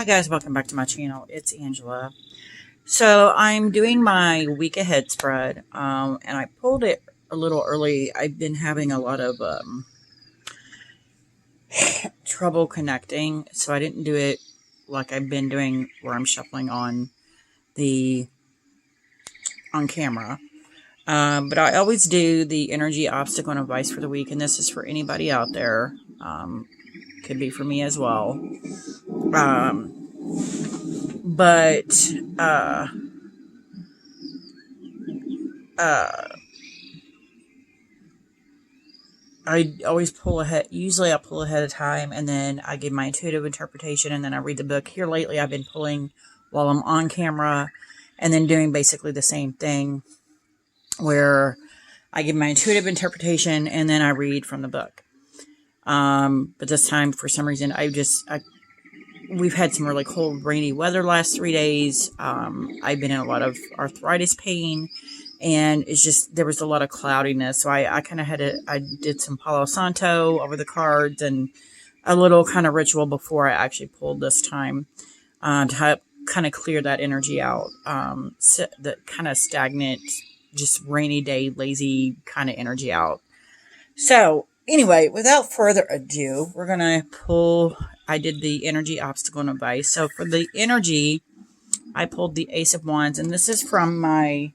guys, welcome back to my channel. It's Angela. So I'm doing my week ahead spread, and I pulled it a little early. I've been having a lot of trouble connecting, so I didn't do it like I've been doing, where I'm shuffling on camera. But I always do the energy obstacle and advice for the week, and this is for anybody out there. Could be for me as well. But I always pull ahead. Usually I pull ahead of time, and then I give my intuitive interpretation, and then I read the book. Here lately I've been pulling while I'm on camera, and then doing basically the same thing, where I give my intuitive interpretation, and then I read from the book. But this time, for some reason, we've had some really cold, rainy weather last 3 days. I've been in a lot of arthritis pain, and it's just, there was a lot of cloudiness. So I kind of I did some Palo Santo over the cards and a little kind of ritual before I actually pulled this time, to help kind of clear that energy out. The kind of stagnant, just rainy day, lazy kind of energy out. So anyway, without further ado, we're going to pull. I did the energy obstacle and advice. So for the energy, I pulled the Ace of Wands, and this is from my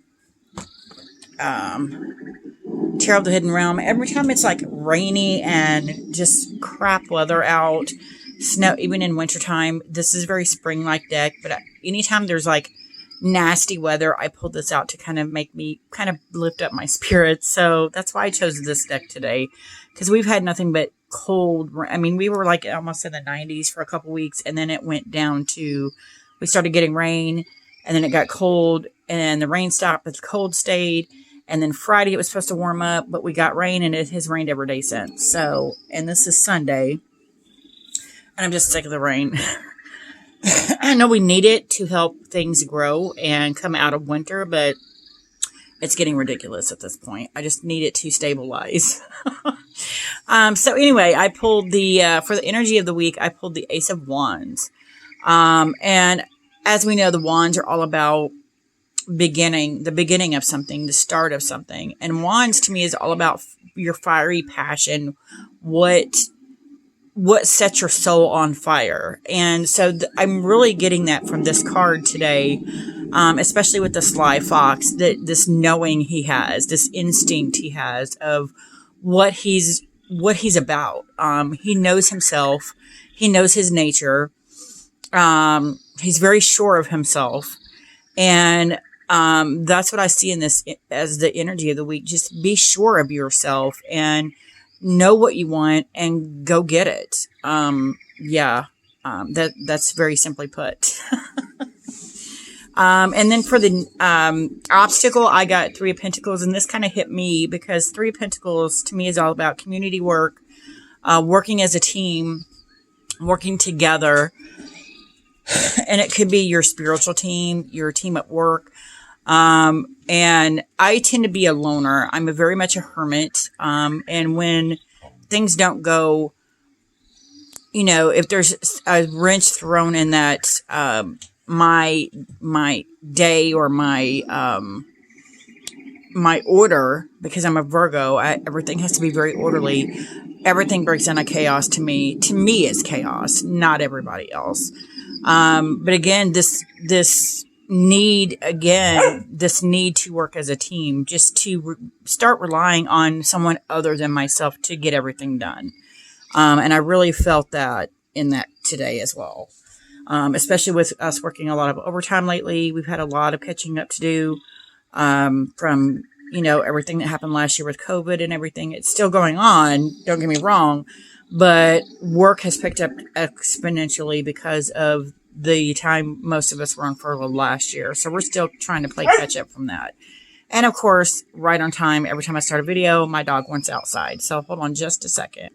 Tarot of the Hidden Realm. Every time it's like rainy and just crap weather out, snow, even in wintertime, this is very spring-like deck. But anytime there's like nasty weather, I pulled this out to kind of make me kind of lift up my spirits. So that's why I chose this deck today, because we've had nothing but cold. I mean, we were like almost in the 90s for a couple weeks, and then it went down to, we started getting rain, and then it got cold, and the rain stopped, but the cold stayed. And then Friday it was supposed to warm up, but we got rain, and it has rained every day since. So, and this is Sunday, and I'm just sick of the rain. I know we need it to help things grow and come out of winter, but it's getting ridiculous at this point. I just need it to stabilize. So anyway, I pulled for the energy of the week, I pulled the Ace of Wands. And as we know, the wands are all about the beginning of something, the start of something. And wands to me is all about your fiery passion, what sets your soul on fire. And so I'm really getting that from this card today, especially with the sly fox, this knowing he has, this instinct he has of what he's about. He knows himself. He knows his nature. He's very sure of himself. And that's what I see in this as the energy of the week. Just be sure of yourself and know what you want and go get it. That's very simply put. And then for the obstacle, I got Three of Pentacles, and this kind of hit me because Three of Pentacles to me is all about community work, working as a team, working together. And it could be your spiritual team, your team at work. And I tend to be a loner. I'm very much a hermit. And when things don't go, if there's a wrench thrown in that, my day or my order, because I'm a Virgo, everything has to be very orderly. Everything breaks into chaos to me. To me, it's chaos, not everybody else. But again, this need to work as a team, just to start relying on someone other than myself to get everything done. And I really felt that in that today as well. Especially with us working a lot of overtime lately. We've had a lot of catching up to do, from, everything that happened last year with COVID and everything. It's still going on. Don't get me wrong. But work has picked up exponentially because of the time most of us were on furlough last year. So we're still trying to play catch up from that. And of course, right on time, every time I start a video, my dog wants outside. So hold on just a second.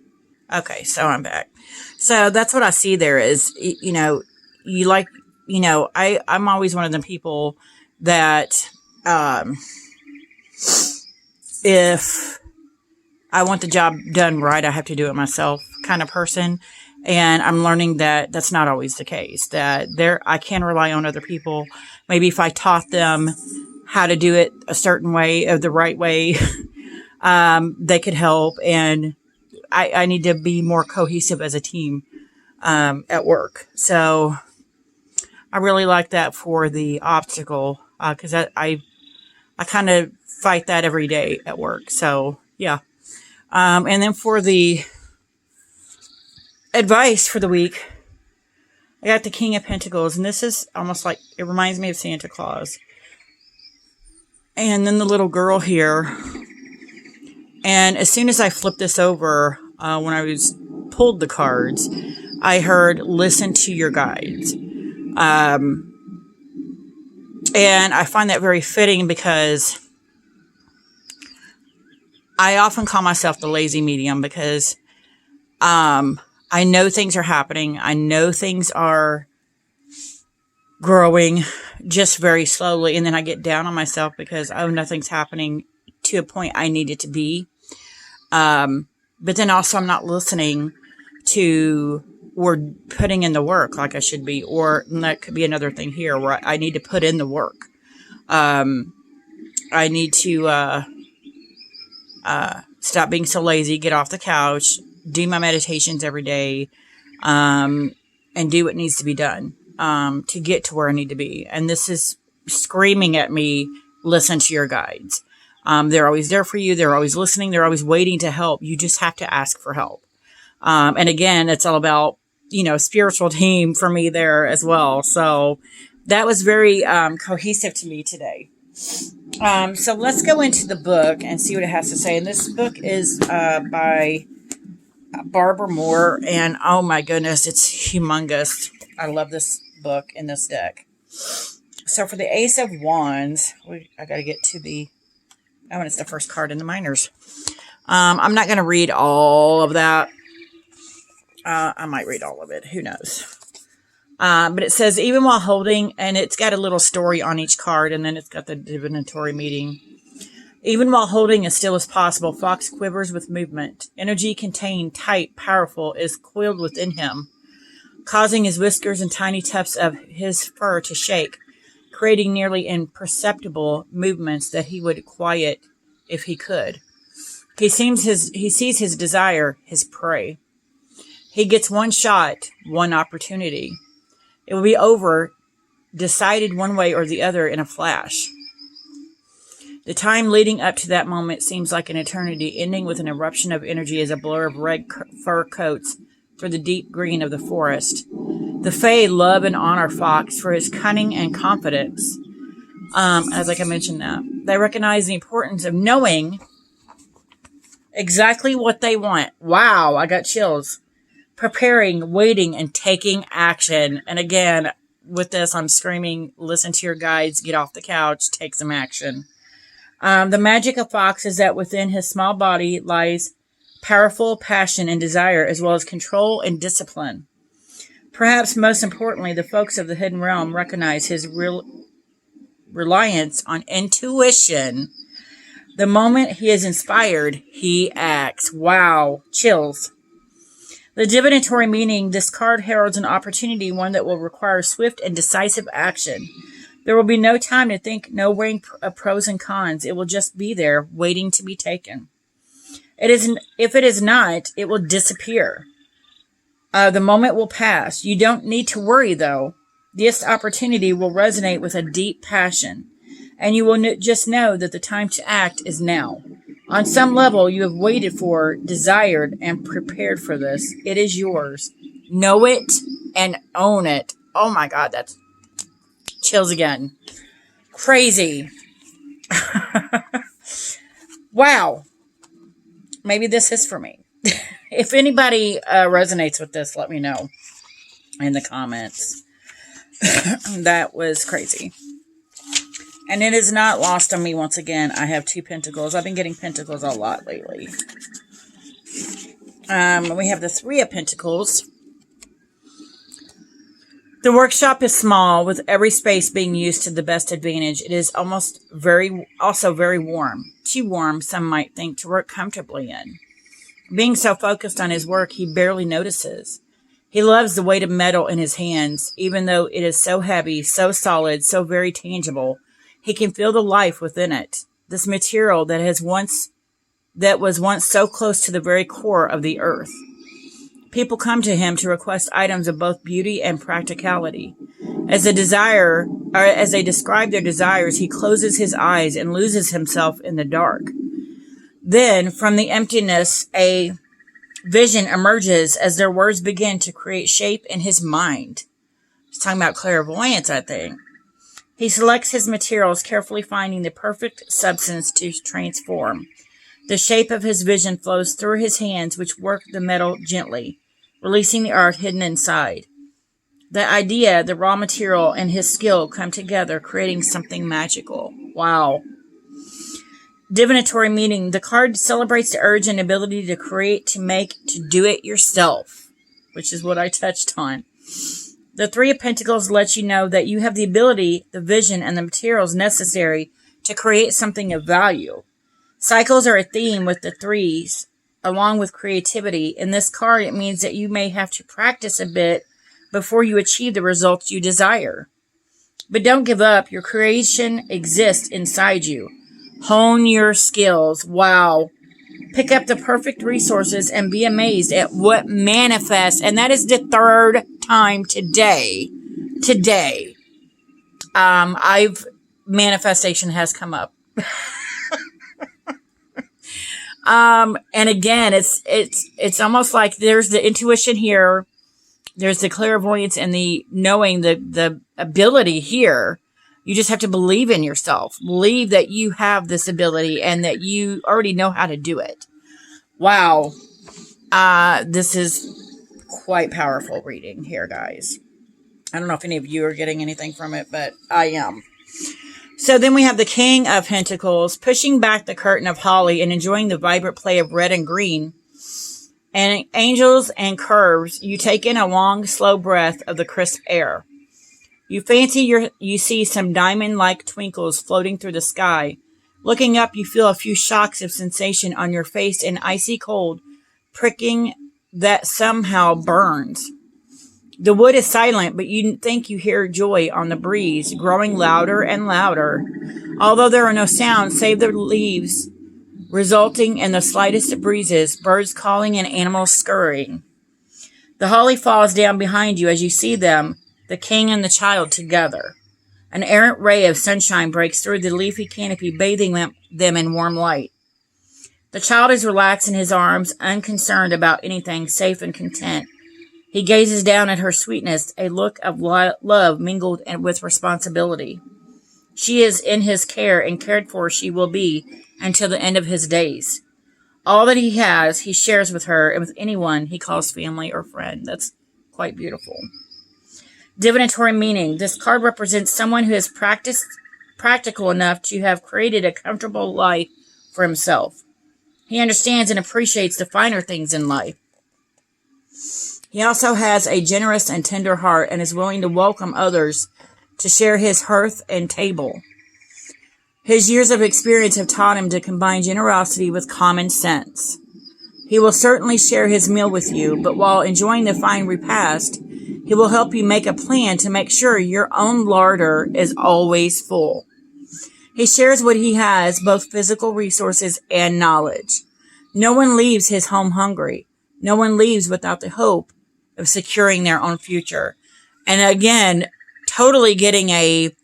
Okay, so I'm back. So that's what I see there is, I'm always one of the people that, if I want the job done right, I have to do it myself kind of person. And I'm learning that that's not always the case, that I can rely on other people. Maybe if I taught them how to do it a certain way, or the right way, they could help. And I need to be more cohesive as a team at work. So I really like that for the obstacle, because I kind of fight that every day at work. So yeah. And then for the advice for the week, I got the King of Pentacles, and this is almost like, it reminds me of Santa Claus. And then the little girl here. And as soon as I flipped this over, when I pulled the cards, I heard, listen to your guides. And I find that very fitting, because I often call myself the lazy medium, because I know things are happening. I know things are growing just very slowly. And then I get down on myself because, oh, nothing's happening to a point I need it to be. But then also I'm not listening to or putting in the work like I should be. Or that could be another thing here where I need to put in the work. I need to stop being so lazy, get off the couch, do my meditations every day, and do what needs to be done to get to where I need to be. And this is screaming at me, listen to your guides. They're always there for you. They're always listening. They're always waiting to help. You just have to ask for help. And again, it's all about, spiritual team for me there as well. So that was very cohesive to me today. So let's go into the book and see what it has to say. And this book is by Barbara Moore, and oh my goodness, it's humongous. I love this book in this deck. So for the Ace of Wands, I got to get to and it's the first card in the Minors. I'm not going to read all of that. I might read all of it. Who knows? But it says, even while holding, and it's got a little story on each card, and then it's got the divinatory meeting. Even while holding as still as possible, Fox quivers with movement. Energy contained, tight, powerful, is coiled within him, causing his whiskers and tiny tufts of his fur to shake, creating nearly imperceptible movements that he would quiet if he could. He sees his desire, his prey. He gets one shot, one opportunity. It will be over, decided one way or the other in a flash. The time leading up to that moment seems like an eternity, ending with an eruption of energy as a blur of red fur coats through the deep green of the forest. The Fae love and honor Fox for his cunning and confidence. As like I mentioned that. They recognize the importance of knowing exactly what they want. Wow, I got chills. Preparing, waiting, and taking action. And again, with this, I'm screaming, listen to your guides, get off the couch, take some action. The magic of Fox is that within his small body lies powerful passion and desire, as well as control and discipline. Perhaps most importantly, the folks of the Hidden Realm recognize his reliance on intuition. The moment he is inspired, he acts. Wow, chills. The divinatory meaning, this card heralds an opportunity, one that will require swift and decisive action. There will be no time to think, no weighing of pros and cons. It will just be there, waiting to be taken. If it is not, it will disappear. The moment will pass. You don't need to worry, though. This opportunity will resonate with a deep passion, and you will just know that the time to act is now. On some level, you have waited for, desired, and prepared for this. It is yours. Know it and own it. Oh my God, that's chills again. Crazy. Wow. Maybe this is for me. If anybody resonates with this, let me know in the comments. That was crazy. And it is not lost on me once again. I have 2 pentacles. I've been getting pentacles a lot lately. We have the 3 of Pentacles. The workshop is small, with every space being used to the best advantage. It is also very warm. Too warm, some might think, to work comfortably in. Being so focused on his work, he barely notices. He loves the weight of metal in his hands, even though it is so heavy, so solid, so very tangible. He can feel the life within it. This material that was once so close to the very core of the earth. People come to him to request items of both beauty and practicality. As they describe their desires, he closes his eyes and loses himself in the dark. Then, from the emptiness, a vision emerges as their words begin to create shape in his mind. He's talking about clairvoyance, I think. He selects his materials, carefully finding the perfect substance to transform. The shape of his vision flows through his hands, which work the metal gently, releasing the art hidden inside. The idea, the raw material, and his skill come together, creating something magical. Wow. Divinatory meaning. The card celebrates the urge and ability to create, to make, to do it yourself, which is what I touched on. The Three of Pentacles lets you know that you have the ability, the vision, and the materials necessary to create something of value. Cycles are a theme with the threes, along with creativity. In this card, it means that you may have to practice a bit before you achieve the results you desire. But don't give up. Your creation exists inside you. Hone your skills. Wow. Pick up the perfect resources and be amazed at what manifests. And that is the third time today. Manifestation has come up. And again, it's almost like there's the intuition here. There's the clairvoyance and the knowing, the ability here. You just have to believe in yourself. Believe that you have this ability and that you already know how to do it. Wow. This is quite powerful reading here, guys. I don't know if any of you are getting anything from it, but I am. So then we have the King of Pentacles pushing back the curtain of holly and enjoying the vibrant play of red and green. And angels and curves, you take in a long, slow breath of the crisp air. You you see some diamond-like twinkles floating through the sky. Looking up, you feel a few shocks of sensation on your face and icy cold, pricking that somehow burns. The wood is silent, but you think you hear joy on the breeze, growing louder and louder. Although there are no sounds save the leaves, resulting in the slightest of breezes, birds calling and animals scurrying. The holly falls down behind you as you see them, the king and the child, together. An errant ray of sunshine breaks through the leafy canopy, bathing them in warm light. The child is relaxed in his arms, unconcerned about anything, safe and content. He gazes down at her sweetness, a look of love mingled with responsibility. She is in his care, and cared for she will be until the end of his days. All that he has, he shares with her and with anyone he calls family or friend. That's quite beautiful. Divinatory meaning. This card represents someone who is practical enough to have created a comfortable life for himself. He understands and appreciates the finer things in life. He also has a generous and tender heart and is willing to welcome others to share his hearth and table. His years of experience have taught him to combine generosity with common sense. He will certainly share his meal with you, but while enjoying the fine repast, he will help you make a plan to make sure your own larder is always full. He shares what he has, both physical resources and knowledge. No one leaves his home hungry. No one leaves without the hope of securing their own future. And again, totally getting a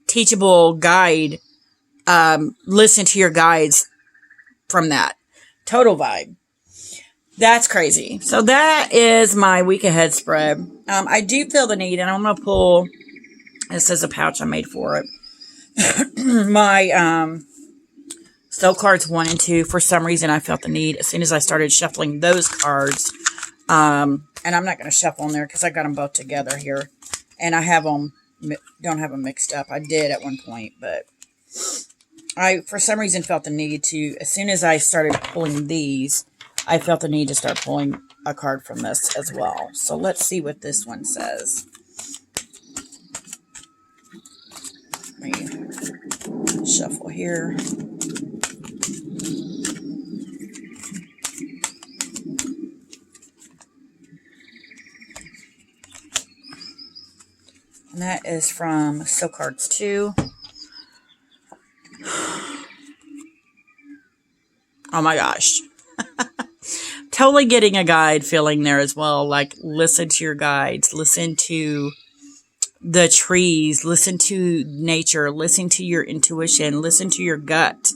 teachable guide. Listen to your guides from that. Total vibe. That's crazy. So that is my week ahead spread. I do feel the need, and I'm going to pull, this is a pouch I made for it. My Soul cards 1 and 2. For some reason, I felt the need as soon as I started shuffling those cards. And I'm not going to shuffle in there because I got them both together here. And I have them, don't have them mixed up. I did at one point, but I, for some reason, felt the need to, as soon as I started pulling these, I felt the need to start pulling a card from this as well. So let's see what this one says. Let me shuffle here. And that is from Silk Cards 2. Oh my gosh. Totally getting a guide feeling there as well. Like, listen to your guides. Listen to the trees. Listen to nature. Listen to your intuition. Listen to your gut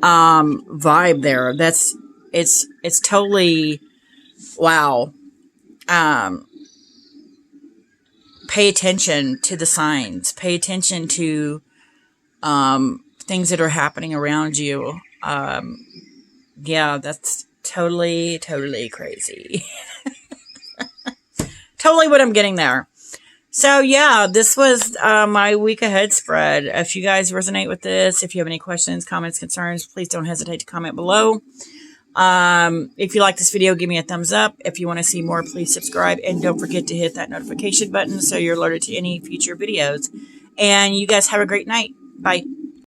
vibe there. It's totally, wow. Pay attention to the signs. Pay attention to things that are happening around you. Yeah, that's totally crazy. Totally what I'm getting there. So yeah, this was my week ahead spread. If you guys resonate with this, if you have any questions, comments, concerns, please don't hesitate to comment below. If you like this video, give me a thumbs up. If you want to see more, please subscribe. And don't forget to hit that notification button so you're alerted to any future videos. And you guys have a great night. Bye.